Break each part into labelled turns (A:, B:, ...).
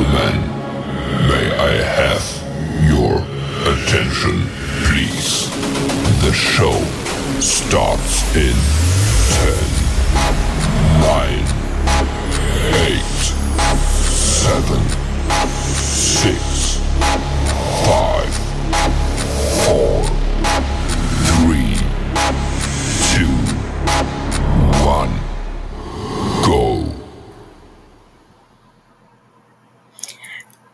A: gentlemen, may I have your attention, please? The show starts in 10, 9, 8, 7, 6, 5, 4, 3, 2, 1, go.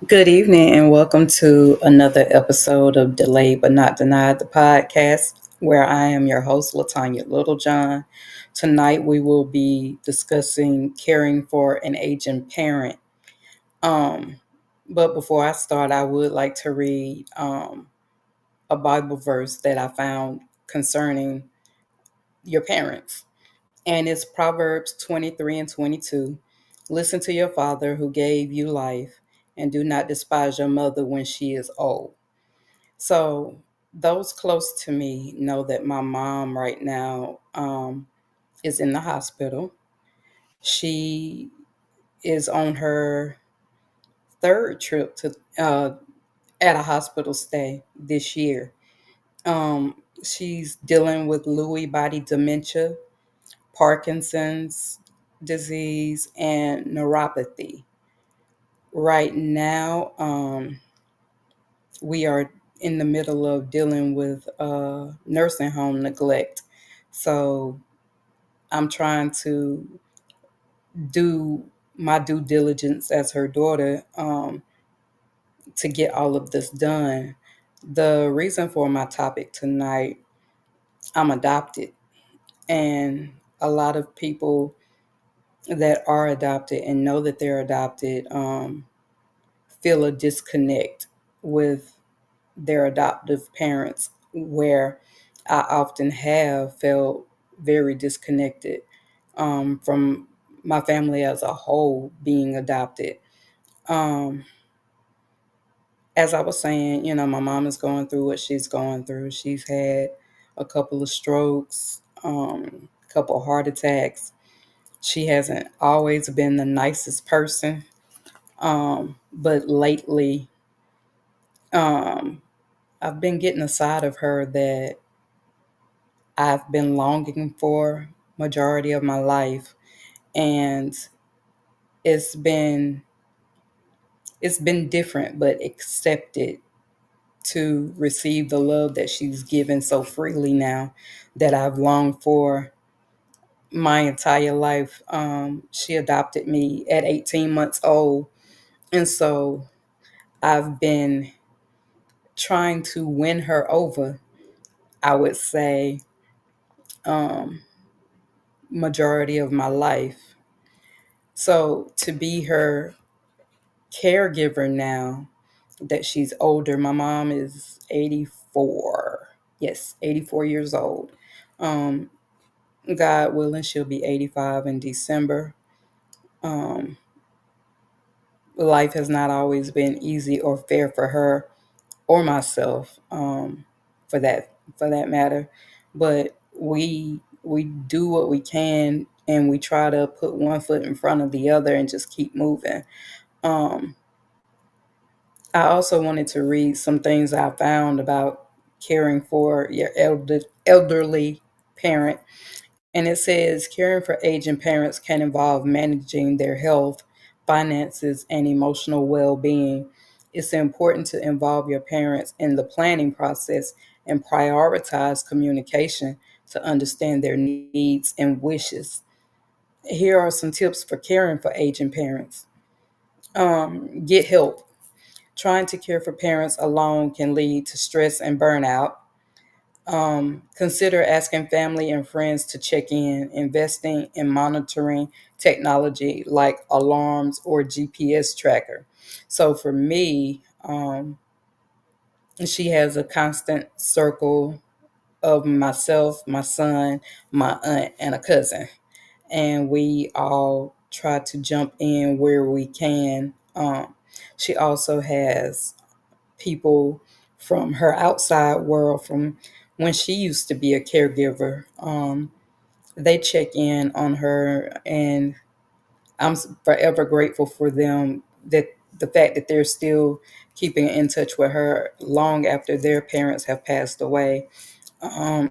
B: Good evening and welcome to another episode of Delayed But Not Denied, the podcast, where I am your host, LATONYA LITTLEJOHN. Tonight we will be discussing caring for an aging parent. Um, but before I start, I would like to read a Bible verse that I found concerning your parents. And it's Proverbs 23 and 22. Listen to your father who gave you life, and do not despise your mother when she is old. So, those close to me know that my mom right now is in the hospital. She is on her third trip to at a hospital stay this year. She's dealing with Lewy body dementia, Parkinson's disease, and neuropathy. Right now, we are in the middle of dealing with nursing home neglect. So I'm trying to do my due diligence as her daughter to get all of this done. The reason for my topic tonight, I'm adopted, and a lot of people that are adopted and know that they're adopted feel a disconnect with their adoptive parents, where I often have felt very disconnected from my family as a whole being adopted. Um, as I was saying, my mom is going through what she's going through. She's had a couple of strokes, a couple of heart attacks. She hasn't always been the nicest person, but lately, um, I've been getting a side of her that I've been longing for majority of my life, and it's been it's been different but accepted to receive the love that she's given so freely now that I've longed for my entire life. She adopted me at 18 months old, and so I've been trying to win her over, I would say, um, majority of my life. So to be her caregiver now that she's older, my mom is 84. Yes, 84 years old. Um, God willing, she'll be 85 in December. Um, Life has not always been easy or fair for her or myself, for that matter. But we do what we can, and we try to put one foot in front of the other and just keep moving. Um, I also wanted to read some things I found about caring for your elderly parent. And it says caring for aging parents can involve managing their health, finances, and emotional well being. It's important to involve your parents in the planning process and prioritize communication to understand their needs and wishes. Here are some tips for caring for aging parents. Get help. Trying to care for parents alone can lead to stress and burnout. Consider asking family and friends to check in, investing in monitoring technology like alarms or GPS tracker. So for me, she has a constant circle of myself, my son, my aunt, and a cousin. And we all try to jump in where we can. She also has people from her outside world from when she used to be a caregiver. They check in on her, and I'm forever grateful for them that the fact that they're still keeping in touch with her long after their parents have passed away. Um,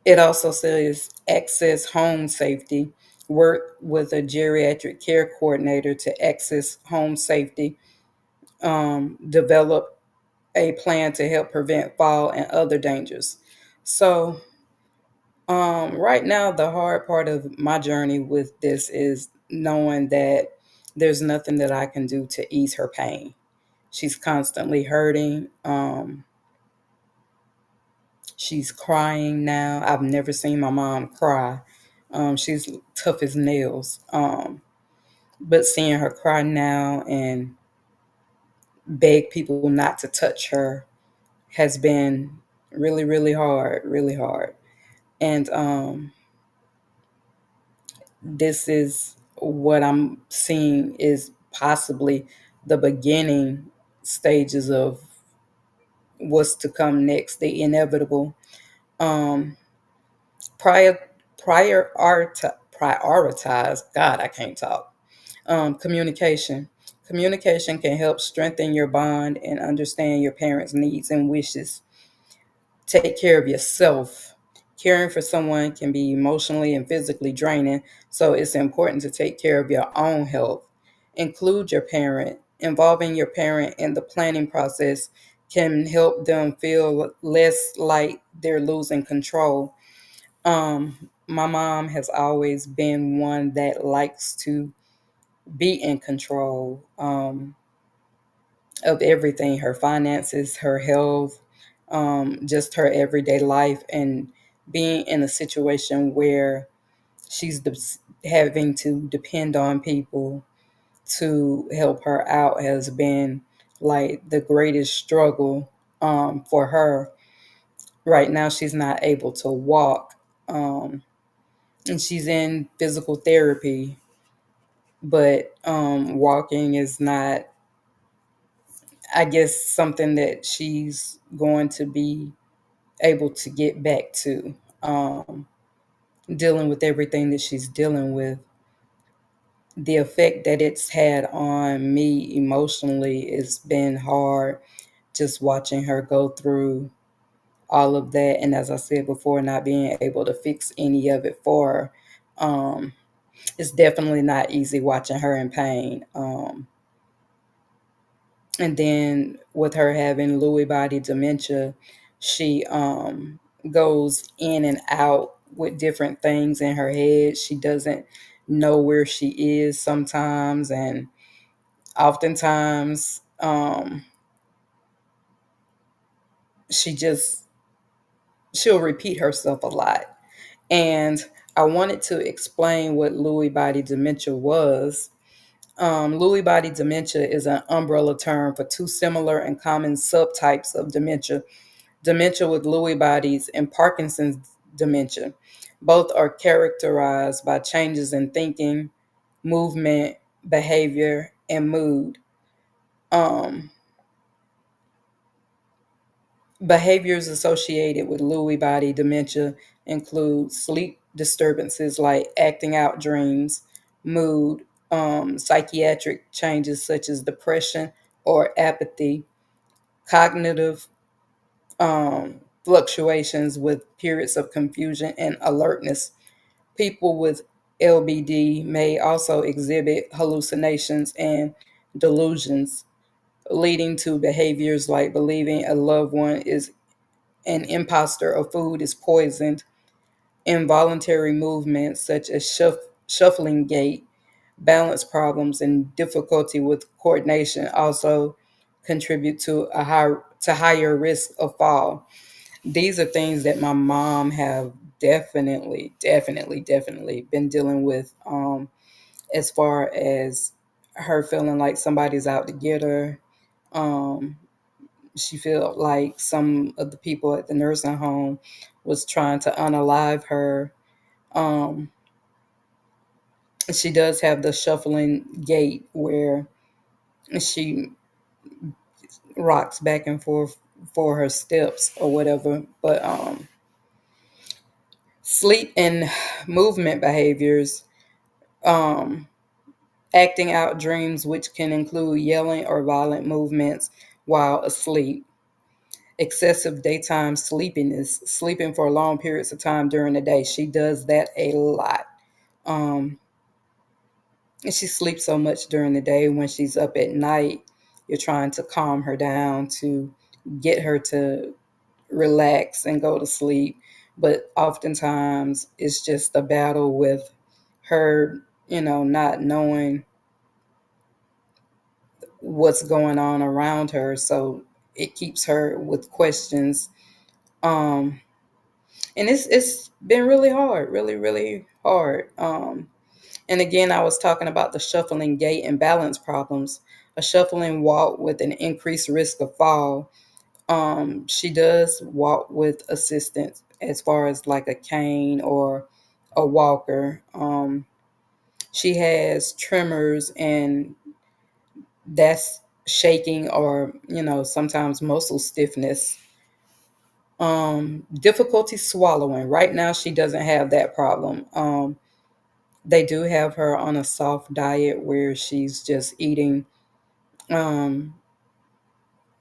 B: it also says access home safety, work with a geriatric care coordinator to access home safety, develop a plan to help prevent fall and other dangers. So, right now, the hard part of my journey with this is knowing that there's nothing that I can do to ease her pain. She's constantly hurting. She's crying now. I've never seen my mom cry. She's tough as nails. But seeing her cry now and beg people not to touch her has been really, really hard, really hard. And this is what I'm seeing is possibly the beginning stages of what's to come next, the inevitable. Um, prior, prioritize. God, I can't talk. Communication. Communication can help strengthen your bond and understand your parents' needs and wishes. Take care of yourself. Caring for someone can be emotionally and physically draining, so it's important to take care of your own health. Include your parent. Involving your parent in the planning process can help them feel less like they're losing control. My mom has always been one that likes to be in control of everything, her finances, her health, just her everyday life, and being in a situation where she's having to depend on people to help her out has been like the greatest struggle for her. Right now, she's not able to walk, and she's in physical therapy, but walking is not, I guess, something that she's going to be able to get back to. Dealing with everything that she's dealing with, the effect that it's had on me emotionally has been hard, just watching her go through all of that. And as I said before, not being able to fix any of it for her. It's definitely not easy watching her in pain. And then with her having Lewy body dementia, she goes in and out with different things in her head. She doesn't know where she is sometimes, and oftentimes she just she'll repeat herself a lot. And I wanted to explain what Lewy body dementia was. Lewy body dementia is an umbrella term for two similar and common subtypes of dementia: dementia with Lewy bodies and Parkinson's dementia. Both are characterized by changes in thinking, movement, behavior, and mood. Um, Behaviors associated with Lewy body dementia include sleep disturbances like acting out dreams, mood, psychiatric changes such as depression or apathy, cognitive fluctuations with periods of confusion and alertness. People with LBD may also exhibit hallucinations and delusions, leading to behaviors like believing a loved one is an imposter or food is poisoned. Involuntary movements such as shuffling gait, balance problems, and difficulty with coordination also contribute to higher risk of fall. These are things that my mom have definitely been dealing with, as far as her feeling like somebody's out to get her. Um, she felt like some of the people at the nursing home was trying to unalive her. Um, she does have the shuffling gait where she rocks back and forth for her steps or whatever. But sleep and movement behaviors, um, acting out dreams, which can include yelling or violent movements while asleep, excessive daytime sleepiness, sleeping for long periods of time during the day. She does that a lot. Um, and she sleeps so much during the day. When she's up at night, you're trying to calm her down to get her to relax and go to sleep. But oftentimes it's just a battle with her, not knowing what's going on around her. So it keeps her with questions. Um, and it's been really hard, really, really hard. And again, I was talking about the shuffling gait and balance problems. A shuffling walk with an increased risk of fall. She does walk with assistance as far as like a cane or a walker. She has tremors, and that's shaking or, sometimes muscle stiffness. Difficulty swallowing. Right now, she doesn't have that problem. They do have her on a soft diet where she's just eating um,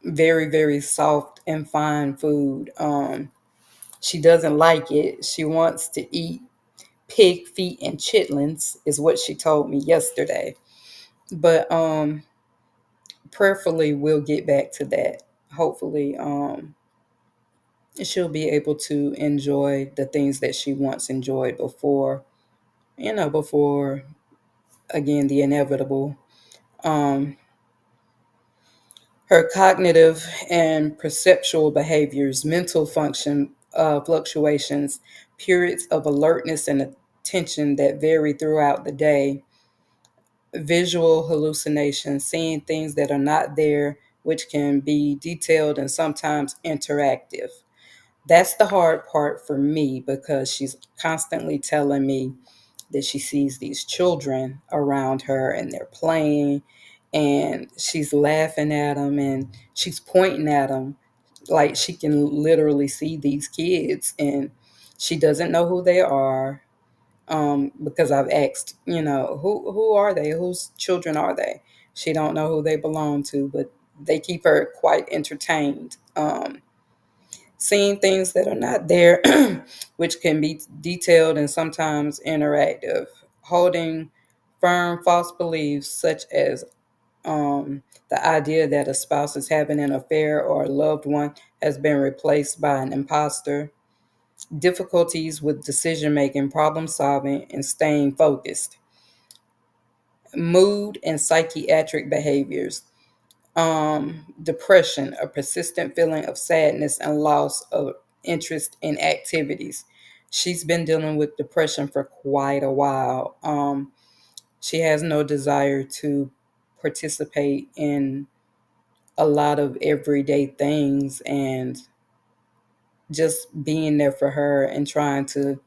B: very, very soft and fine food. She doesn't like it. She wants to eat pig feet and chitlins, is what she told me yesterday. But prayerfully, we'll get back to that. Hopefully, she'll be able to enjoy the things that she once enjoyed before again the inevitable. Um, Her cognitive and perceptual behaviors, mental function fluctuations, periods of alertness and attention that vary throughout the day, visual hallucinations, seeing things that are not there, which can be detailed and sometimes interactive. That's the hard part for me because she's constantly telling me that she sees these children around her and they're playing and she's laughing at them and she's pointing at them like she can literally see these kids, and she doesn't know who they are. Because I've asked, who are they? Whose children are they? She don't know who they belong to, but they keep her quite entertained. Seeing things that are not there, which can be detailed and sometimes interactive, holding firm false beliefs such as the idea that a spouse is having an affair or a loved one has been replaced by an imposter, difficulties with decision making, problem solving, and staying focused, mood and psychiatric behaviors, depression, a persistent feeling of sadness and loss of interest in activities. She's been dealing with depression for quite a while. She has no desire to participate in a lot of everyday things and just being there for her and trying to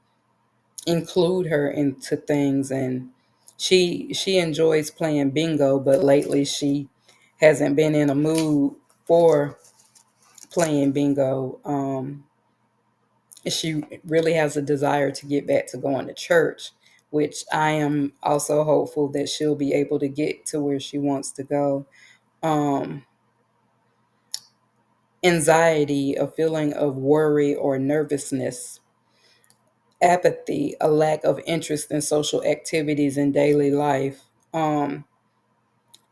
B: include her into things. And she enjoys playing bingo, but lately she hasn't been in a mood for playing bingo. She really has a desire to get back to going to church, which I am also hopeful that she'll be able to get to where she wants to go. Um, Anxiety, a feeling of worry or nervousness, apathy, a lack of interest in social activities in daily life.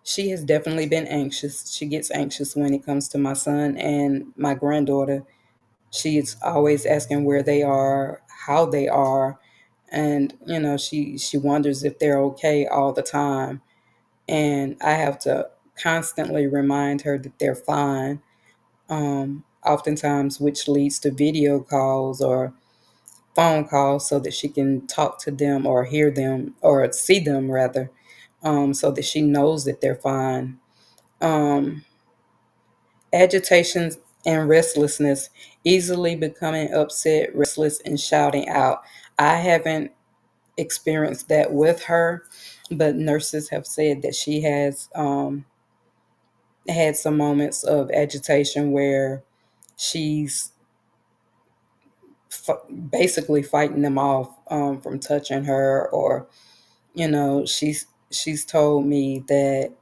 B: She has definitely been anxious. She gets anxious when it comes to my son and my granddaughter. She's always asking where they are, how they are, and she wonders if they're okay all the time. And I have to constantly remind her that they're fine. Oftentimes, which leads to video calls or phone calls so that she can talk to them or hear them or see them rather, so that she knows that they're fine. Um, Agitations and restlessness, easily becoming upset, restless, and shouting out. I haven't experienced that with her, but nurses have said that she has had some moments of agitation where she's basically fighting them off from touching her, or she's she's told me that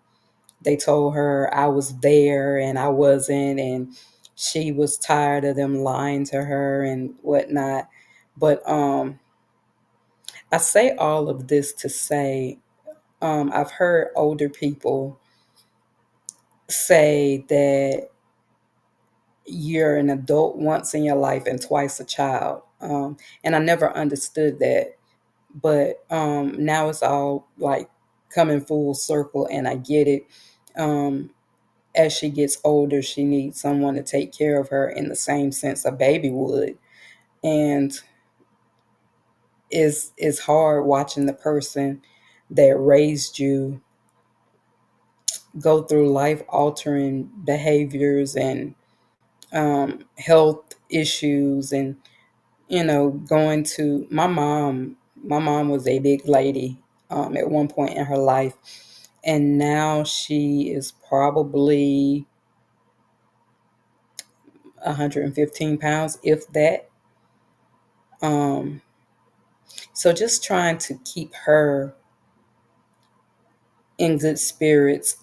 B: they told her I was there and I wasn't, and she was tired of them lying to her and whatnot. But I say all of this to say I've heard older people say that you're an adult once in your life and twice a child. And I never understood that. But now it's all like coming full circle, and I get it. Um, as she gets older, she needs someone to take care of her in the same sense a baby would. And it's hard watching the person that raised you go through life altering behaviors and health issues, and going to my mom was a big lady at one point in her life, and now she is probably 115 pounds, if that. um so just trying to keep her in good spirits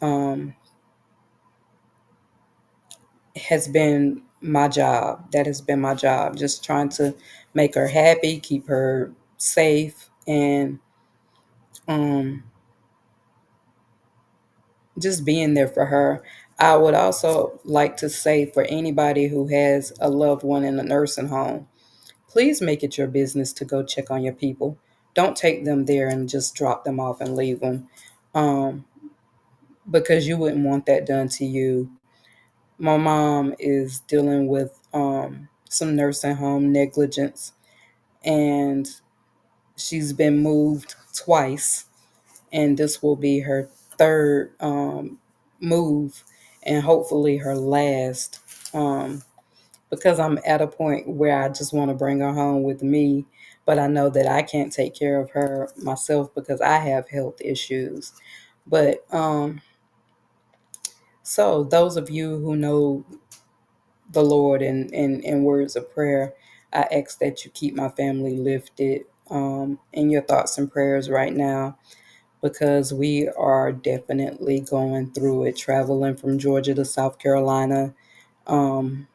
B: has been my job. That has been my job, just trying to make her happy, keep her safe, and um just being there for her. I would also like to say, for anybody who has a loved one in a nursing home, please make it your business to go check on your people. Don't take them there and just drop them off and leave them, um, because you wouldn't want that done to you. My mom is dealing with some nursing home negligence, and she's been moved twice, and this will be her third move, and hopefully her last. Um, because I'm at a point where I just want to bring her home with me, but I know that I can't take care of her myself because I have health issues. But so those of you who know the Lord in words of prayer, I ask that you keep my family lifted in your thoughts and prayers right now, because we are definitely going through it, traveling from Georgia to South Carolina um,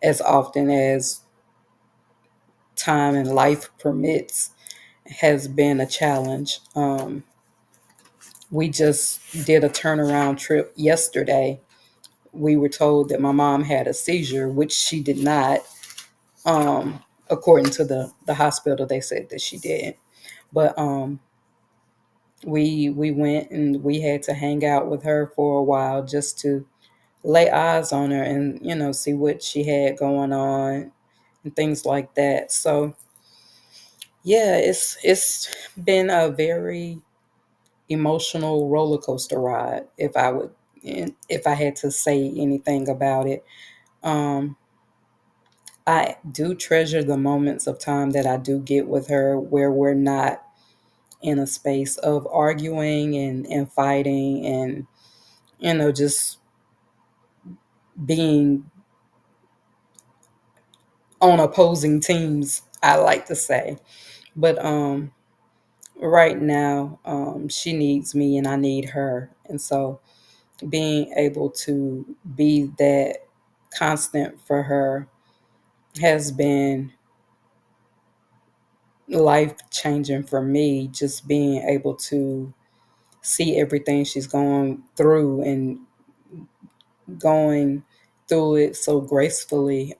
B: as often as time and life permits has been a challenge. We just did a turnaround trip yesterday. We were told that my mom had a seizure, which she did not. According to the hospital, they said that she didn't. But we went and we had to hang out with her for a while just to lay eyes on her and see what she had going on and things like that. So yeah, it's been a very emotional roller coaster ride, if I had to say anything about it. um I do treasure the moments of time that I do get with her where we're not in a space of arguing and fighting and just being on opposing teams, I like to say. But right now, she needs me and I need her. And so being able to be that constant for her has been life changing for me. Just being able to see everything she's going through and going through it so gracefully.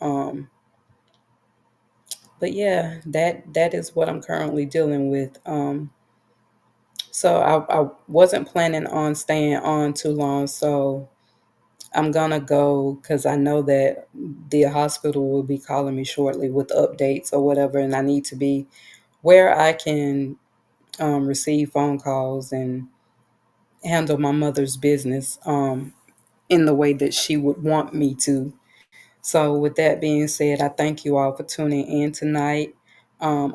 B: But yeah, that is what I'm currently dealing with. So I wasn't planning on staying on too long. So I'm gonna go because I know that the hospital will be calling me shortly with updates or whatever, and I need to be where I can receive phone calls and handle my mother's business in the way that she would want me to. So, with that being said, I thank you all for tuning in tonight.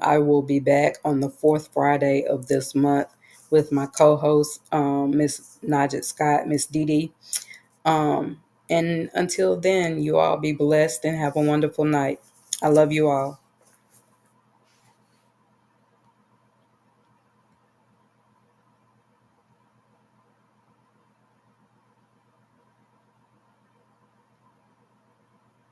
B: I will be back on the fourth Friday of this month with my co-host, Miss Najit Scott, Miss Dee Dee. And until then, you all be blessed and have a wonderful night. I love you all.